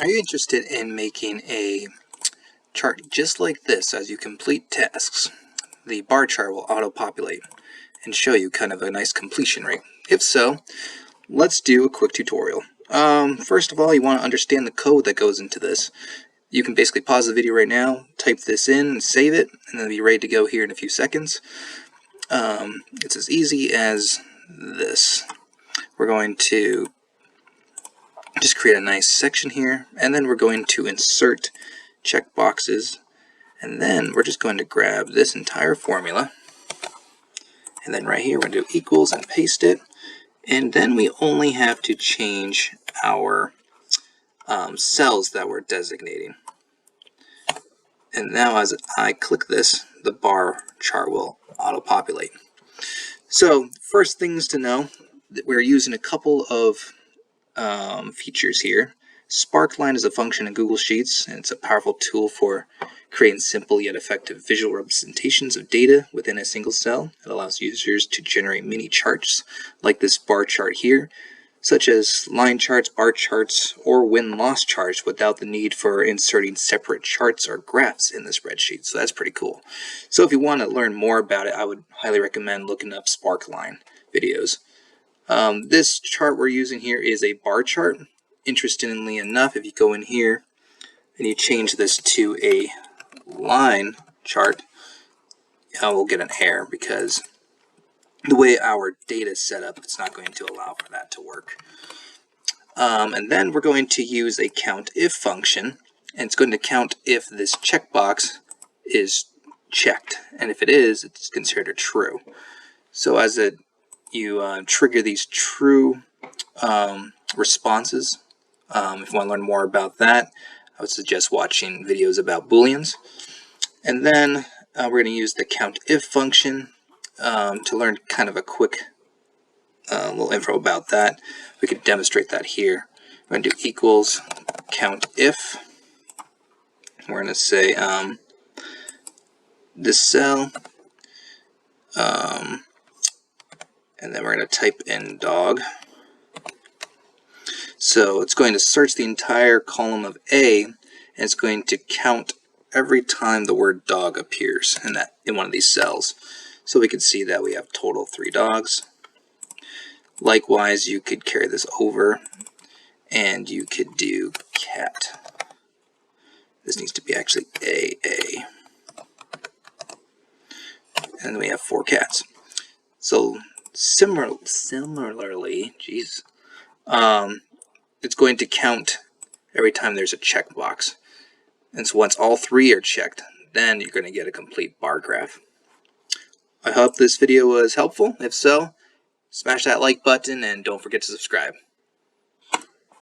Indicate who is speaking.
Speaker 1: Are you interested in making a chart just like this as you complete tasks? The bar chart will auto-populate and show you kind of a nice completion rate. If so, let's do a quick tutorial. First of all, you want to understand the code that goes into this. You can basically pause the video right now, type this in, and save it, and then be ready to go here in a few seconds. It's as easy as this. We're going to just create a nice section here, and then we're going to insert checkboxes, and then we're just going to grab this entire formula, and then right here we're going to do equals and paste it, and then we only have to change our cells that we're designating. And now as I click this, the bar chart will auto-populate. So first things to know, that we're using a couple of features here. Sparkline is a function in Google Sheets, and it's a powerful tool for creating simple yet effective visual representations of data within a single cell. It allows users to generate mini charts like this bar chart here, such as line charts, bar charts, or win-loss charts without the need for inserting separate charts or graphs in the spreadsheet. So that's pretty cool. So if you want to learn more about it, I would highly recommend looking up Sparkline videos. This chart we're using here is a bar chart. Interestingly enough, if you go in here and you change this to a line chart, we'll get an error because the way our data is set up, it's not going to allow for that to work. And then we're going to use a Countif function, and it's going to count if this checkbox is checked, and if it is, it's considered true. So as you trigger these true responses. If you want to learn more about that, I would suggest watching videos about booleans. And then we're going to use the Countif function to learn kind of a quick little info about that. We could demonstrate that here. We're going to do equals Countif. We're going to say this cell, and then we're going to type in dog. So it's going to search the entire column of A, and it's going to count every time the word dog appears in one of these cells. So we can see that we have total 3 dogs. Likewise, you could carry this over, and you could do cat. This needs to be actually AA. And then we have 4 cats. So similarly, geez, it's going to count every time there's a checkbox. And so once all 3 are checked, then you're going to get a complete bar graph. I hope this video was helpful. If so, smash that like button and don't forget to subscribe.